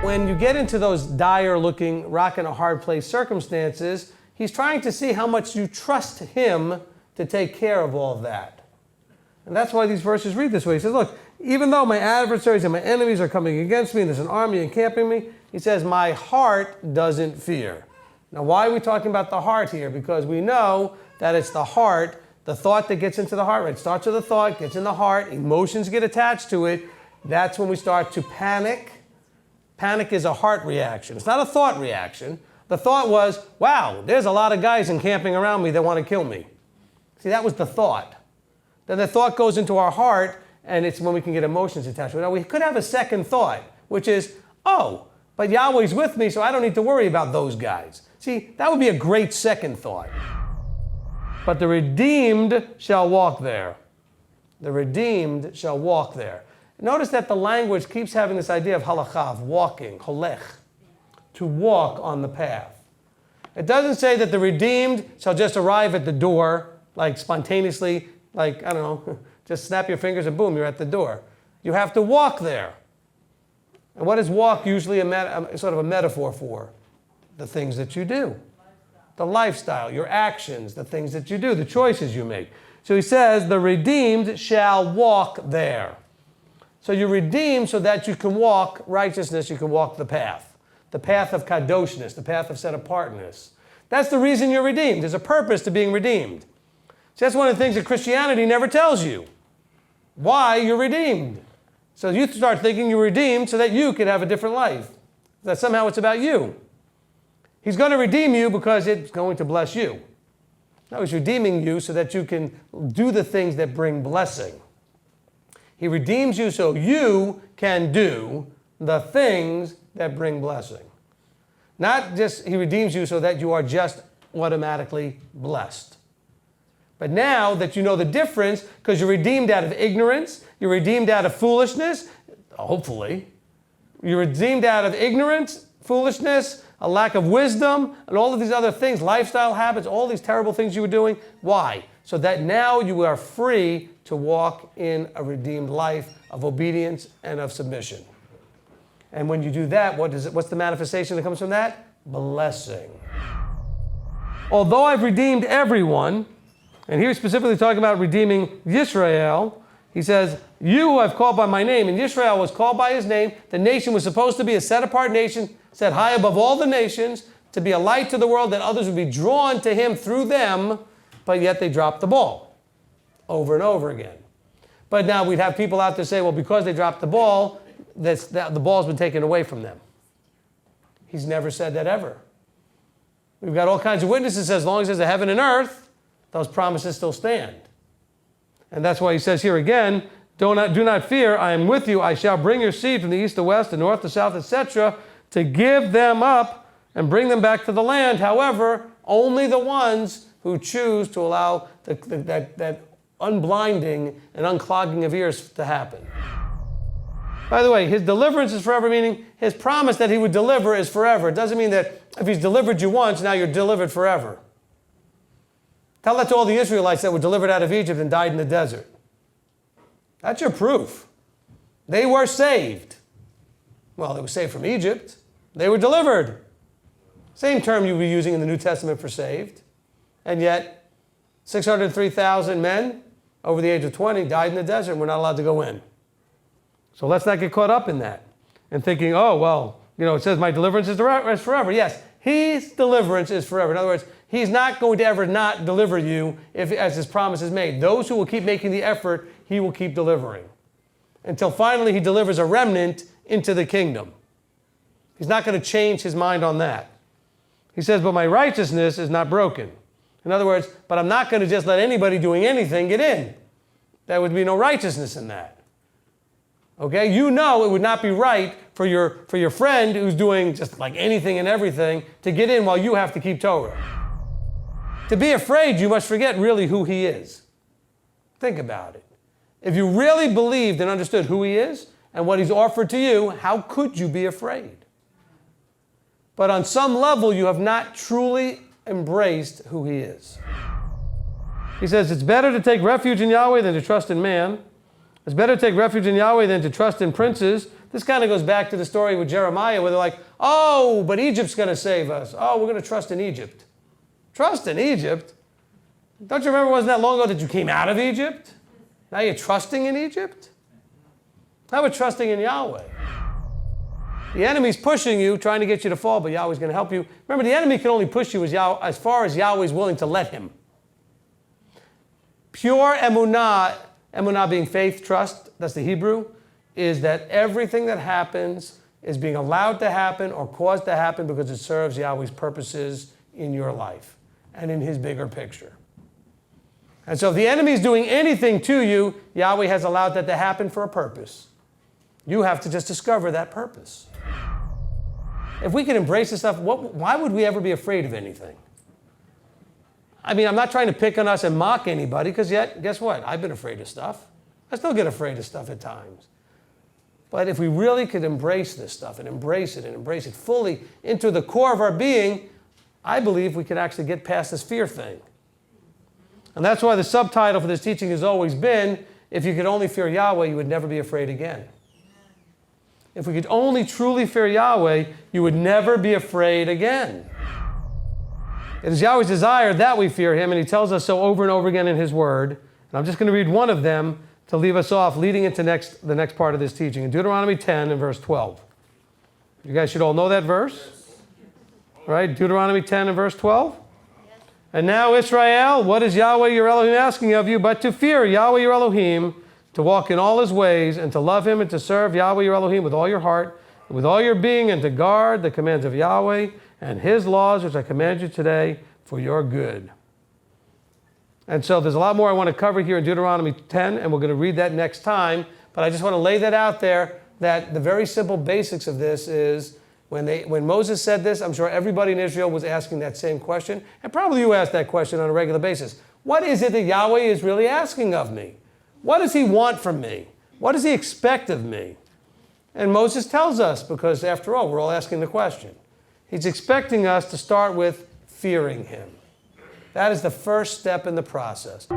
When you get into those dire-looking, rock-in-a-hard-place circumstances, he's trying to see how much you trust him to take care of all of that. And that's why these verses read this way. He says, look, even though my adversaries and my enemies are coming against me, and there's an army encamping me, he says, my heart doesn't fear. Now, why are we talking about the heart here? Because we know that it's the heart, the thought that gets into the heart. Right? It starts with a thought, gets in the heart, emotions get attached to it. That's when we start to panic. Panic is a heart reaction. It's not a thought reaction. The thought was, wow, there's a lot of guys encamping around me that want to kill me. See, that was the thought. Then the thought goes into our heart, and it's when we can get emotions attached to it. Now, we could have a second thought, which is, oh, but Yahweh's with me, so I don't need to worry about those guys. See, that would be a great second thought. But the redeemed shall walk there. The redeemed shall walk there. Notice that the language keeps having this idea of halakha, of walking, holech, to walk on the path. It doesn't say that the redeemed shall just arrive at the door, like spontaneously, like, I don't know, just snap your fingers and boom, you're at the door. You have to walk there. And what is walk usually sort of a metaphor for? The things that you do. The lifestyle, your actions, the things that you do, the choices you make. So he says, the redeemed shall walk there. So you're redeemed so that you can walk righteousness, you can walk the path of kadoshness, the path of set-apartness. That's the reason you're redeemed. There's a purpose to being redeemed. So that's one of the things that Christianity never tells you, why you're redeemed. So you start thinking you're redeemed so that you could have a different life, that somehow it's about you. He's going to redeem you because it's going to bless you. No, he's redeeming you so that you can do the things that bring blessing. He redeems you so you can do the things that bring blessing. Not just he redeems you so that you are just automatically blessed. But now that you know the difference, because you're redeemed out of ignorance, you're redeemed out of foolishness, hopefully. You're redeemed out of ignorance, foolishness, a lack of wisdom, and all of these other things, lifestyle habits, all these terrible things you were doing. Why? So that now you are free to walk in a redeemed life of obedience and of submission. And when you do that, what's the manifestation that comes from that? Blessing. Although I've redeemed everyone, and here he's specifically talking about redeeming Yisrael, he says, you who have called by my name, and Yisrael was called by his name. The nation was supposed to be a set-apart nation, set high above all the nations, to be a light to the world, that others would be drawn to him through them, but yet they dropped the ball over and over again. But now we'd have people out there say, well, because they dropped the ball, the ball's been taken away from them. He's never said that ever. We've got all kinds of witnesses, as long as there's a heaven and earth, those promises still stand. And that's why he says here again, do not fear, I am with you, I shall bring your seed from the east to west, the north to south, etc., to give them up and bring them back to the land. However, only the ones who choose to allow that unblinding and unclogging of ears to happen. By the way, his deliverance is forever, meaning his promise that he would deliver is forever. It doesn't mean that if he's delivered you once, now you're delivered forever. Tell that to all the Israelites that were delivered out of Egypt and died in the desert. That's your proof. They were saved. Well, they were saved from Egypt. They were delivered. Same term you were using in the New Testament for saved. And yet, 603,000 men over the age of 20 died in the desert and were not allowed to go in. So let's not get caught up in that and thinking, oh, well, it says my deliverance is forever. Yes, his deliverance is forever. In other words, he's not going to ever not deliver you as his promise is made. Those who will keep making the effort, he will keep delivering. Until finally he delivers a remnant into the kingdom. He's not going to change his mind on that. He says, but my righteousness is not broken. In other words, but I'm not going to just let anybody doing anything get in. There would be no righteousness in that. Okay? You know it would not be right for your friend who's doing just like anything and everything to get in while you have to keep Torah. To be afraid, you must forget really who he is. Think about it. If you really believed and understood who he is and what he's offered to you, how could you be afraid? But on some level, you have not truly embraced who he is. He says, it's better to take refuge in Yahweh than to trust in man. It's better to take refuge in Yahweh than to trust in princes. This kind of goes back to the story with Jeremiah where they're like, oh, but Egypt's going to save us. Oh, we're going to trust in Egypt. Trust in Egypt? Don't you remember, wasn't that long ago that you came out of Egypt? Now you're trusting in Egypt? How about trusting in Yahweh? The enemy's pushing you, trying to get you to fall, but Yahweh's going to help you. Remember, the enemy can only push you as far as Yahweh's willing to let him. Pure emunah, emunah being faith, trust, that's the Hebrew, is that everything that happens is being allowed to happen or caused to happen because it serves Yahweh's purposes in your life and in his bigger picture. And so if the enemy is doing anything to you, Yahweh has allowed that to happen for a purpose. You have to just discover that purpose. If we can embrace this stuff, why would we ever be afraid of anything? I mean, I'm not trying to pick on us and mock anybody, because yet, guess what? I've been afraid of stuff. I still get afraid of stuff at times. But if we really could embrace this stuff and embrace it fully into the core of our being, I believe we could actually get past this fear thing. And that's why the subtitle for this teaching has always been, if you could only fear Yahweh, you would never be afraid again. If we could only truly fear Yahweh, you would never be afraid again. It is Yahweh's desire that we fear him, and he tells us so over and over again in his word. And I'm just going to read one of them to leave us off, leading into the next part of this teaching. In Deuteronomy 10 and verse 12. You guys should all know that verse. Right? Deuteronomy 10 and verse 12. And now, Israel, what is Yahweh your Elohim asking of you but to fear Yahweh your Elohim, to walk in all his ways, and to love him and to serve Yahweh your Elohim with all your heart, and with all your being, and to guard the commands of Yahweh and his laws, which I command you today for your good. And so there's a lot more I want to cover here in Deuteronomy 10, and we're going to read that next time. But I just want to lay that out there, that the very simple basics of this is, when Moses said this, I'm sure everybody in Israel was asking that same question. And probably you ask that question on a regular basis. What is it that Yahweh is really asking of me? What does he want from me? What does he expect of me? And Moses tells us, because after all, we're all asking the question. He's expecting us to start with fearing him. That is the first step in the process.